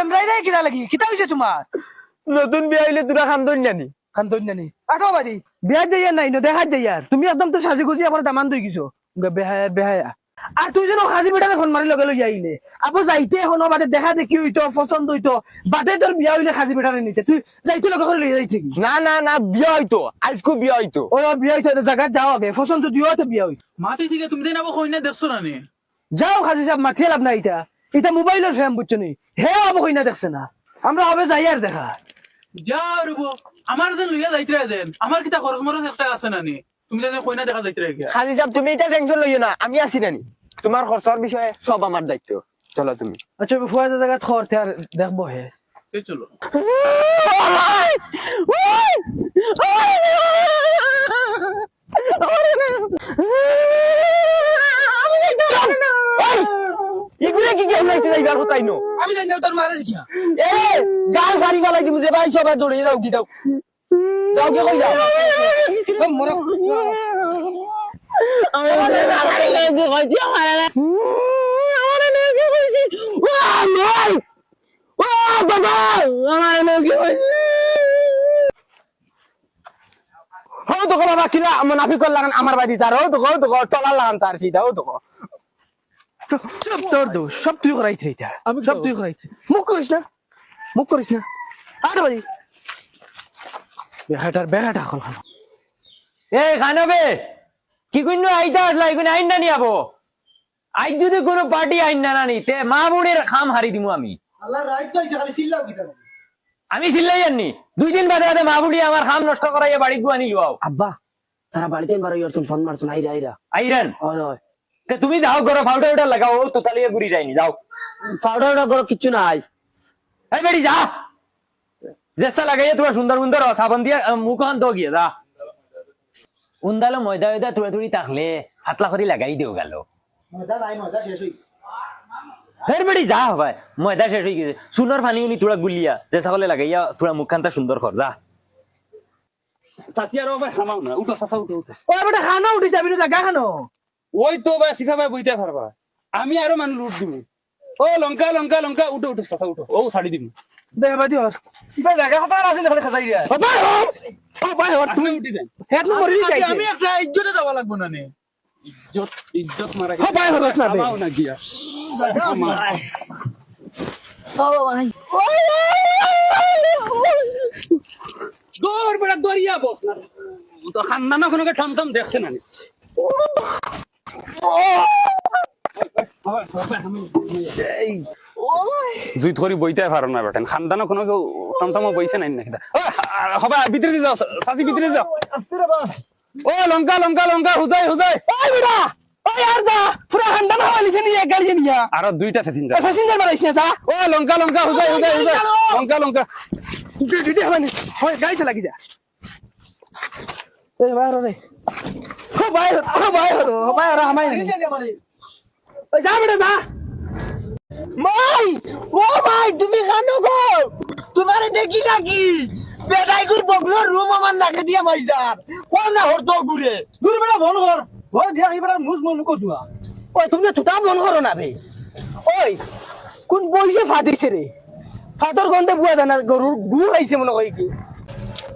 বেমরাই রে কিরা লাগি কিতা হইছে তোমার নতুন বিয়া হইলে তোরা খান্দন জানি খান্দন জানি আঠো বাজি বিয়া যাইয়া নাই ন দেখা যাইয়ার তুমি একদম তো সাজি গুজি আবার দামান দই গিছো বেহায়া বেহায়া আর তুই যেন হাজি বেটারে ফোন মারি লগে লগে আইলে আবো যাইতে হনো বাদে দেখা দেখি হইতো পছন্দ হইতো বাদে তোর বিয়া হইলে হাজি বেটারে নিতে তুই যাইতে লগে করে লই যাইতে কি না না না বিয়া হইতো আজকু বিয়া হইতো ও বিয়া হইতো জায়গা যাও আগে পছন্দ দিও তো বিয়া হই মাতি ঠিক তুমি দেন আবো কইনা দেখছো না নে যাও হাজি সাহেব মাথিয়ে লাভ নাই এটা এটা মোবাইলের ফ্রেম বুঝছো নি হে আবো কইনা দেখছে না আমরা হবে যাই আর দেখা যাও রুবো আমার যেন লইয়া যাইতরা দেন আমার কিটা খরচ মরচ একটা আছে না নে তুমি যেন কইনা দেখা যাইতরা গিয়া খালি সাহেব তুমি এটা টেনশন লইও না আমি আছি নানি তোমার খরচর বিষয়ে সব আমার দায়িত্ব চলো তুমি আচ্ছা ফুয়া জায়গা খরতে আর দেখবো হে এই চলো এগুলা কি গেম লাইতে যাইবার কথাই নো আমি জানি না তোর মারাজ কি এ গাল সারি গালাই দিমু যে ভাই সবাই দৌড়ে যাও কি দাও যাও কি কই যাও মরক আমি কি কইছি আমার কি কইছি ও মাই ও বাবা আমার কি কইছি হও তো বাবা কিলা মুনাফিক লাগান আমার বাড়ি তার হও তো টলা লাগান তার কি দাও তো সব তোর দোষ সব তুই করাইছিস এটা আমি সব তুই করাইছিস মুখ করিস না আর ভাই বেহাটার হল এ খানবে কি কইনো আইতা আসলা ইগুন আইন না নি আবো আইজ যদি কোনো পার্টি আইন না নানি তে মা বুড়ের খাম হারি দিমু আমি আল্লাহ রাইট কইছে খালি চিল্লাও কি তার আমি চিল্লাই জানি 2 দিন বাদে বাদে মা বুড়ি আমার খাম নষ্ট করাইয়া বাড়ি গুয়ানি লও আব্বা তারা বাড়িতে বারো ইয়ার ফোন মারছ আইরা আইরা আইরান হয় হয় তে তুমি যাও ঘর ফাউডার লাগাও ও তোতালিয়া গুড়ি যাইনি যাও পাউডারটা করো কিচ্ছু নাই এই বেড়ি যা জেসা লাগাইয়া তোমার সুন্দর সুন্দর সাবান দিয়া মুখ আন তো গিয়ে যা উন্দালো ময়দা ময়দা তুড়ে তুড়ি তাকলে হাতলা করি লাগাই দিও গেল হের বেড়ি যা ভাই ময়দা শেষ হয়ে গেছে সুন্দর পানি উনি তোরা গুলিয়া যে সকলে লাগাইয়া তোরা মুখখানটা সুন্দর কর যা সাথী আর ভাই হামাও না উঠো সাসা উঠো উঠো ও বেটা খানা উঠি যাবি না জায়গা খানো ওই তো ভাই সিফা ভাই বইতে পারবা আমি আরো মানুষ লুট দিব ও লঙ্কা লঙ্কা লঙ্কা উঠো উঠো সাসা উঠো ও শাড়ি দিব দে বাদি ওর ইবা জায়গা কথা আছে না খালি খাজাই দিয়া ও ভাই ওর তুমি উঠি দেন হেড নো মরি যাইছে আমি একটা ইজ্জতে যাওয়া লাগবো না নে ইজ্জত মারা ও ভাই হরস না বে হামাও না গিয়া ও ভাই দৌড় বেড়া দরিয়া বস না তো খান্দানা কোনোকে ঠমঠম দেখছে না নে জুই ধরি বইতে পারো না বেটেন খানদানো কোনো কেউ টমটমো বইছে নাই নাকি হবা ভিতরে যাও সাথী ভিতরে যাও ও লঙ্কা লঙ্কা লঙ্কা হুজাই হুজাই ওই বেটা ওই আর যা পুরো হান্দান হাওয়ালি থেকে নিয়ে গাড়ি নিয়া আর দুইটা প্যাসেঞ্জার প্যাসেঞ্জার বাড়াইছ না যা ও লঙ্কা লঙ্কা হুজাই হুজাই হুজাই লঙ্কা লঙ্কা দিদি হবানি ওই গাড়ি চালা কি যা এই বাইরে রে ও বাইরে আমায় ওই যা বেটা যা মাই ও মাই তুমি খানো গো তোমারে দেখি নাকি বেটাই গুর বগলোর রুম আমার লাগে দিয়া মাইজার কোন না হরতো গুরে দূর বেটা মন কর ওই দিয়া এই বেটা মুজ মন কো দুয়া ওই তুমি তুতা মন করো না বে ওই কোন বইছে ফাদিছে রে ফাদর গন্ধে বুয়া জানা গরুর গুড় আইছে মনে কই কি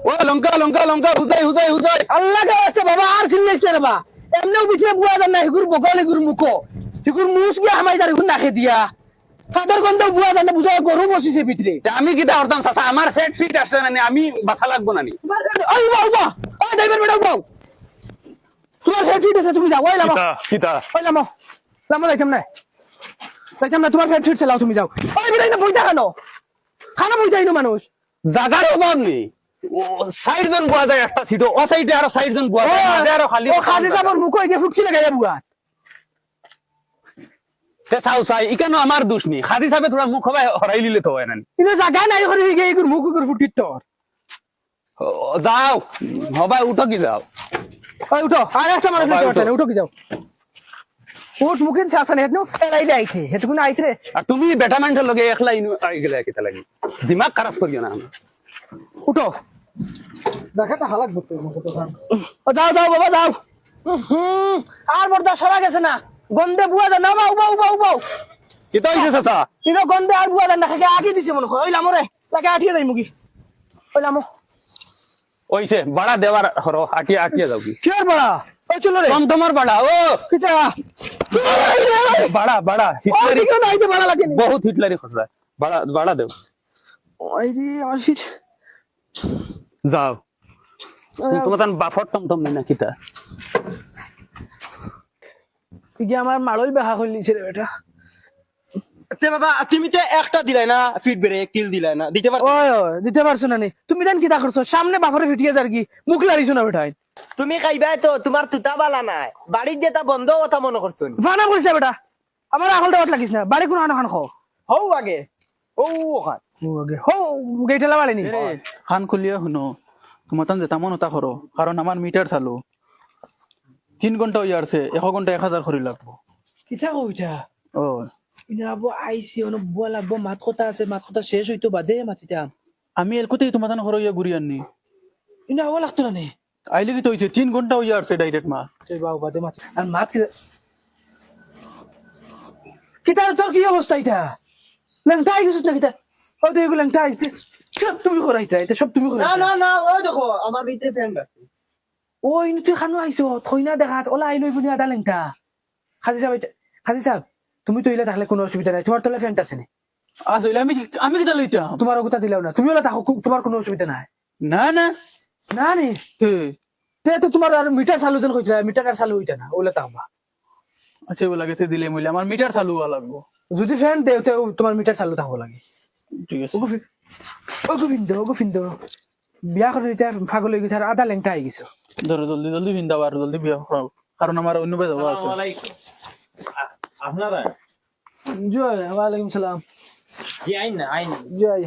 ও লঙ্কা লঙ্কা লঙ্কা হুজাই হুজাই হুজাই আল্লাহ কে আছে বাবা আর চিল্লাইছ না বাবা এমনেও বিছে বুয়া জানা হিগুর বগলে গুর মুকো হিগুর মুস গিয়া হামাই দার গুন নাখে দিয়া ফাদর গন্ধে বুয়া জানা বুঝা গরু বসিছে ভিতরে আমি কিটা হরতাম চাচা আমার ফেট ফিট আসছে না আমি বাসা লাগবো না নি ওই বাবা ওই ড্রাইভার বেটা বাবা তোমার ফেট ফিট আছে তুমি যাও ওই লামা কিটা ওই লামা যাইতাম না তোমার ফেট ফিট চালাও তুমি যাও ওই বেটা না বইতা খানা বইতাই না মানুষ জাগার অভাব নেই ও 60 জন বুয়া যায় একটা সিট ও সাইডে আরো 60 জন বুয়া যায় মাঝে আরো খালি ও খাসি সাবর মুখ হইগে ফুটছি না গায়া বুয়া তে চাও চাই ইকানো আমার দোষ নেই খাদি সাহেব তোরা মুখ হবাই হরাই লিলে তো হয় না ইনো জায়গা নাই করে হইগে এগুর মুখ করে ফুটিত তোর যাও হবাই উঠো কি যাও ওই উঠো আর একটা মানুষ দেখতে পারছ না উঠো কি যাও উঠ মুখের শাসন হেতনো এলাই আইছে হেতকুন আইছে রে আর তুমি বেটা মানুষের লগে একলা ইনু আই গেলে কিতা লাগি দিমাগ খারাপ করিও না উঠো দেখাটা হালাক বলতে ও যাও বাবা যাও আর বড়দা সরা গেছে না গন্ধে বুয়া যা নাও বাউ কিতা হইছে চাচা ইনো গন্ধে আর বুয়া দান দেখে আগে দিছে মনে হয় ওইলাম রে তাকে আঠিয়ে যাই মুগি ওইলাম হইছে বাড়া দেওয়ার হরো আটিয়া আটিয়া যাও কি কিয়ার বড়া ওই চলো রে তোমার বাড়া ও কিতা বাড়া বাড়া ওই হিটলারি দিকে না আইতে ভালো লাগে বহুত হিটলারি খসরা বাড়া বাড়া দেও ওই দি আমার সিট যাও তোমার তান বাফর টমটম নাই না কিতা ইগে আমার মালই বাহা কইলিছে রে বেটা তে বাবা তুমি তো একটা দিলাই না ফিডব্যাক কিল দিলাই না দিতে পারো ওই ওই দিতে পারছো না নি তুমি দেন কিতা করছো সামনে বাফরে ফিটিয়ে যার কি মুখ লারিছো না বেটা তুমি খাইবাই তো তোমার তুতা বালা নাই বাড়ির যেটা বন্ধ কথা মনে করছো ফানা কইছে বেটা আমার আকল দাওয়াত লাগিস না বাড়ি কোন আনা খান খাও হও আগে ও ওখান ও আগে হো গেইটালা বাড়ি নি খান খুলিয়া শুনো তোমার তান যেতা মন ওটা করো কারণ আমার মিটার চালু 3 ঘন্টা হয়ে আসছে 1 ঘন্টা 1000 খরি লাগবো কিতা কইতা ও ইনাবো আইসি অন বুয়া লাগবো মাত কথা আছে মাত কথা শেষ হইতো বাদে মাতিতাম আমি এলকতেই তোমার তান খরো ইয়া ঘুরি আননি ইনা আওয়া লাগতো না নে আইলে কি তো হইছে 3 ঘন্টা হয়ে আসছে ডাইরেক্ট মা সেই বাবু বাদে মাতি আর মাত কিতা তোর কি অবস্থা ইতা লেংটা আইছিস না কিতা ও তো এগুলো লেংটা আইছে সব তুমি করাইতা এটা সব তুমি না করাইতা না না ও দেখো আমার ভিতরে ফ্রেন্ড আছে ও ইনু তুই খানো আইছো থইনা দেখাত ওলা আইনই বুনি আদা লেংটা খাজি সাহেব তুমি তো ইলা থাকলে কোনো অসুবিধা নাই তোমার তোলা ফ্যান্ট আছে নি আসলে আমি কিটা লইতাম তোমার ওগুতা দিলাও না তুমি ওলা থাকো তোমার কোনো অসুবিধা নাই না না না নি তে তে তো তোমার আর মিটার চালু যেন কইতা মিটার আর চালু হইতা না ওলা থাকবা আচ্ছা বলা গেছে দিলে মইলে আমার মিটার চালু হওয়া লাগবো যদি ফ্যান দেও তো তোমার মিটার চালু থাকবো লাগে ঠিক আছে ওগো ফিন্দো বিয়া করে দিতে পাগল হয়ে গেছে আর আদা লেংটা আই গেছো ধরো জলদি জলদি ভিন্দাও আর জলদি বিয়া করাও কারণ আমার অন্য বেজ আছে আপনারা জয় ওয়ালাইকুম সালাম কি আইন না আইন জয়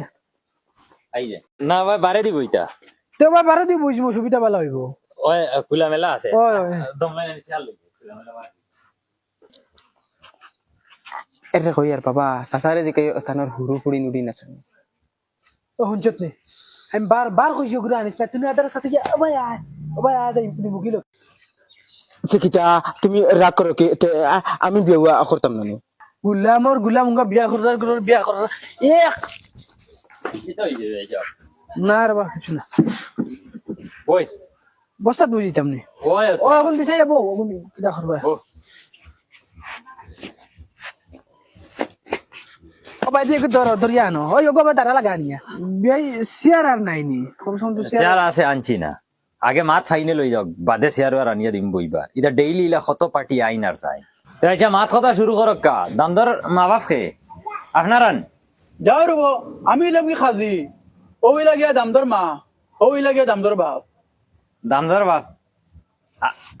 আই যায় না ভাই বারে দিব ইটা তো বা বারে দি বুঝবো সুবিধা ভালো হইব ওই খোলা মেলা আছে ওই ওই দম লাইন চাল খোলা মেলা এরে কই আর বাবা সাসারে যে কই তানোর হুরু ফুড়ি নুডি নাছনি ও হুনচত নি আমি বার কইছো গুরা আনিস না তুমি আদার সাথে গিয়া ও ভাই আদা ইমনি মুগিলো সেকিটা তুমি রাগ করো কি আমি বিয়া করতাম না গুলাম উঙ্গা বিয়া করার বিয়া করার এক এটা হইছে এইসব না রে বা কিছু না ওই বস্তা দুই দিতাম নি ওই ও এখন বিছাই যাবো এখন কিটা করবা ও ভাই দিয়ে দরিয়া আনো ওই ওগো বা তারা লাগা নিয়া বিয়াই শেয়ার আর নাই নি কম সম তো শেয়ার আছে আনছি না আগে মাত ফাইনাল হয়ে যাক বাদে শেয়ার আর আনিয়া দিম বইবা এটা ডেইলি ইলা কত পার্টি আইন আর চাই তো আচ্ছা মাত কথা শুরু করক কা দাম দর মা বাপ খে আপনারান যাও রব আমি লাগি খাজি ওই লাগিয়া দামদর মা ওই লাগিয়া দামদর বাপ দাম দর বাপ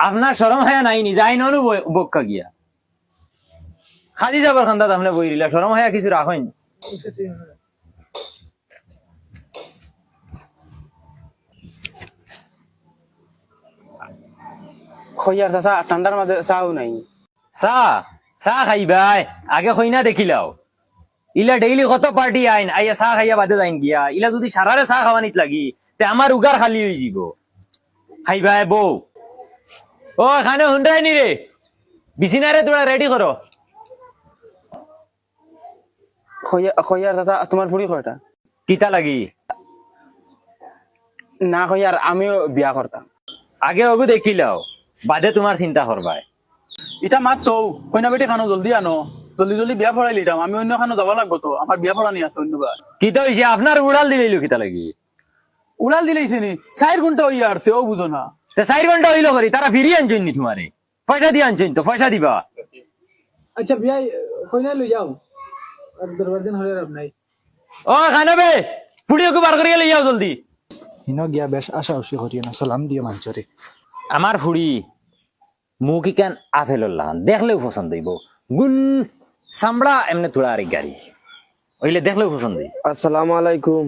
আপনার শরম হয় নাই নি যাই ননু বক্কা গিয়া খালি যাবার খান্দা তাহলে বই রিলা শরম হয় কিছু রাখেন কইয়ার চাচা ঠান্ডার মাঝে চাও নাই চাহ খাইবাই আগে কইনা দেখিলাও ইলা ডেইলি কত পার্টি আইন আইয়া চাহ খাইয়া বাদে যাইন গিয়া ইলা যদি সারারে চাহ খাওয়ানিত লাগি তে আমার উগার খালি হয়ে যাব খাইবাই বউ ও এখানে হুন্ডাই নি রে বিছিনারে তোরা রেডি করো কইয়ার চাচা তোমার ফুড়ি কয়টা কিতা লাগি না কইয়ার আমিও বিয়া করতাম আগে ওগু দেখিলাও বাদে তোমার চিন্তা করবাই এটা মাত তো কইনা বেটি খানো জলদি আনো জলদি জলদি বিয়া ফড়াই লিতাম আমি অন্য খানো যাব লাগবো তো আমার বিয়া ফড়ানি আছে অন্যবার কিতা হইছে আপনার উড়াল দিলাইলো কিতা লাগি উড়াল দিলেইছে নি 4 ঘন্টা হইয়া আসছে ও বুঝো না তে 4 ঘন্টা হইলো করি তারা ফিরিয়ে আনছেন নি তোমারে পয়সা দিয়ে আনছেন তো পয়সা দিবা আচ্ছা বিয়াই কইনা লই যাও আর দরবার দিন হলে রাব নাই ও খানাবে পুড়িওকে বার করিয়া লই যাও জলদি হিনো গিয়া বেশ আশা উশি করিও না সালাম দিও মানুষরে আমার ফুড়ি মুখ ইকান আপেল লাগান দেখলেও পছন্দ হইব গুল চামড়া এমনি তোলা আর গাড়ি ওইলে দেখলেও পছন্দ হইব আসসালামু আলাইকুম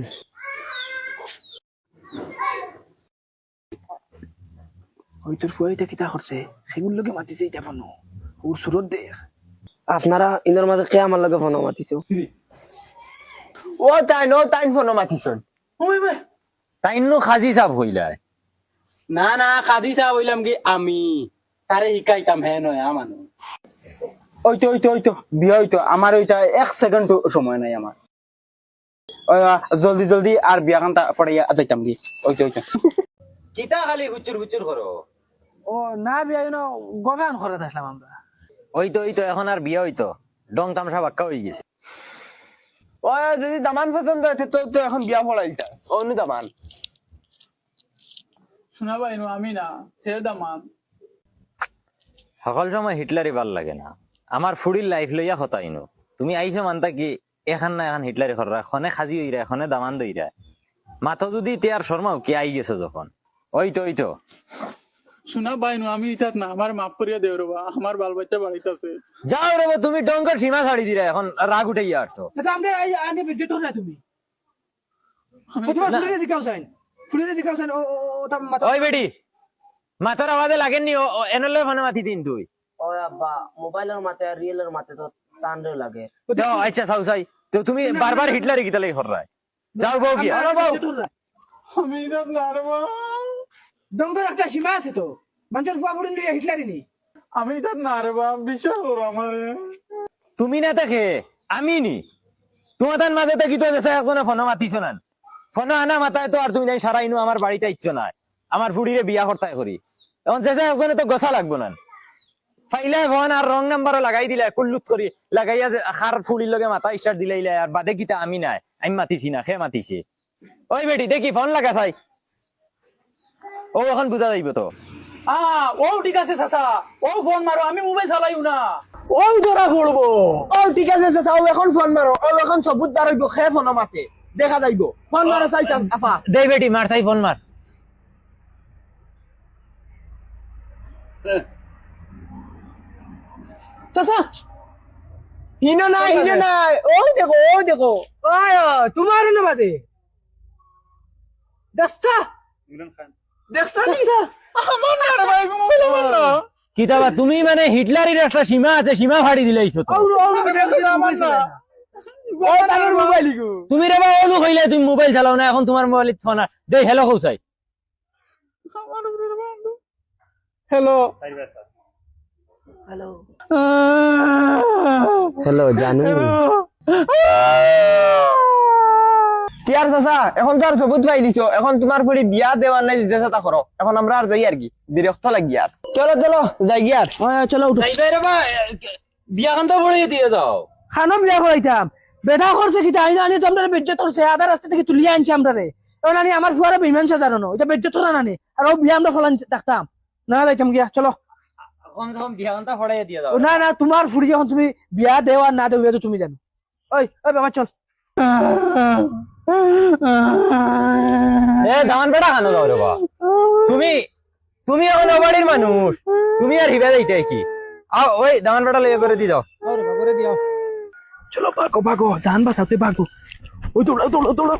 ওই তোর ফুয়াইতে কিতা করছে সেগুলো লগে মাতিছে এটা বনো ওর সুরত দেখ আপনারা ইনর মাঝে কে আমার লগে ফোন মাতিছো ও তাই ফোন মাতিছন ওই ভাই তাই নো খাজি চাপ হইলায় না না কাদি চা বললাম কি আমি তারে শিকাইতাম হে নয় মানুষ ওই তো বিয়া হইতো আমার ওইটা 1 সেকেন্ড সময় নাই আমার জলদি জলদি আর বিয়া খানটা পড়াইয়া যাইতাম দি ওইতো কিতা খালি হুচুর হুচুর করো ও না বিয়া গভান করে আসলাম আমরা। ওই তো এখন আর বিয়া হইতো ডং তামসা বাক্কা হয়ে গেছে। ওই যদি দামান পছন্দ হয় তো তো এখন বিয়া পড়াইতা অনু দামান শোনা পাইনো আমি না হে দামান সকল সময় হিটলারই ভাল লাগে না, আমার ফুড়ির লাইফ লইয়া হতাইনো। তুমি আইছো মানতা কি এখান না এখন হিটলারি খররা খনে খাজি হইরা খনে দামান দইরা মাথা যদি তে আর শর্মাও কি আই গেছো যখন। ওই তো শোনা পাইনো আমি ইতাত না আমার মাফ করিয়া দেও রবা আমার বাল বাচ্চা বাড়িতে আছে যাও রে বাবা, তুমি ডঙ্গর সীমা ছাড়ি দিরা এখন রাগ উঠাইয়া আসছো। এটা আমরা আনে বেজ্জত হল না তুমি। তোমার ফুলিরে জিকাও চাইন ও তার মাথা। ওই বেটি মাথার আওয়াজে লাগেননি এনলে ফোনে মাতি দিন তুই। ও আব্বা মোবাইলের মাতে আর রিয়েলের মাতে তো টানরে লাগে। যাও আচ্ছা সাউসাই তো তুমি বারবার হিটলারি গিতা লাগি হররাই। যাও বউ গিয়া আমি ইতাত না রবা ডঙ্গর একটা সীমা আছে তো, মানুষের ফুয়া ফুড়ি লইয়া হিটলারি নেই। আমি ইতাত না রবা বিশ্বাস করো আমারে তুমি না দেখে আমি নি তোমাদের মাঝে তো কিতো দেশে একজনে ফোন মাতিছ না ফোন আনা মাথায় তো আর তুমি জানি সারাইনু আমার বাড়িতে ইচ্ছ না আমার ফুড়িরে বিয়া করতাই করি এখন চেষ্টা একজনে তো গোসা লাগবো না ফাইলে ফোন আর রং নাম্বারও লাগাই দিলে কুল্লুত করি লাগাইয়া যে খার ফুড়ির লগে মাথা স্টার্ট দিলে আর বাদে কিতা আমি নাই আমি মাতিছি না খে মাতিছে। ওই বেটি দেখি ফোন লাগা চাই ও এখন বুঝা যাইব তো। ও ঠিক আছে চাচা ও ফোন মারো আমি মোবাইল চালাইও না ও ধরা পড়বো ও ঠিক আছে চাচা ও এখন ফোন মারো ও এখন সবুত দাঁড়াইব খে ফোন মাতে দেখা যাইব ফোন মারো চাইছা আফা দে বেটি মার চাই ফোন মার। চাচা হিনো নাই ওই দেখো ওই তোমার না বাজে দস্তা দেখছা আমার না রে ভাই মোবাইল আমার না কিতাবা তুমি মানে হিটলারের একটা সীমা আছে সীমা ফাড়ি দিলেইছো তো। আমার না ও তার মোবাইল গো তুমি রে বা ওলু কইলে তুমি মোবাইল চালাও না এখন তোমার মোবাইল ফোন দে হ্যালো কৌসাই আমার উপরে বান্ধব হ্যালো হ্যালো জানু তিয়ার চাচা এখন তো আর সবুজ পাই দিছো এখন তোমার পরি বিয়া দেওয়ার নাই যে চাচা করো এখন আমরা আর যাই আর কি বিরক্ত লাগি আর চলো যাই গিয়া আর চলো উঠো যাইবে রে বা বিয়া খান তো পড়িয়ে দিয়ে দাও। খানো বিয়া করাইতাম বেটা করছে কিতা আইনা আনি তো আমরা বেজ্জত করছে আধা রাস্তা থেকে তুলিয়ে আনছি আমরা রে এখন আনি আমার ফুয়ারা বিমান সাজানো এটা বেজ্জত করা নানি আর ও বিয়া আমরা ফলান দেখতাম না যাইতাম গিয়া চলো। এখন যখন বিয়া খান তো পড়িয়ে দিয়ে দাও। না তোমার ফুড়ি যখন তুমি বিয়া দেও আর না দেও তো তুমি জানো। ওই বাবা চল এ দামান বেটা খানো দাও রে বা তুমি এখন বাড়ির মানুষ তুমি আর হিবা যাইতে কি আও ওই দামান বেটা লইয়া করে দি দাও। করে দিও চলো ভাগো জান বাসাতে ভাগো ওই দৌড়ো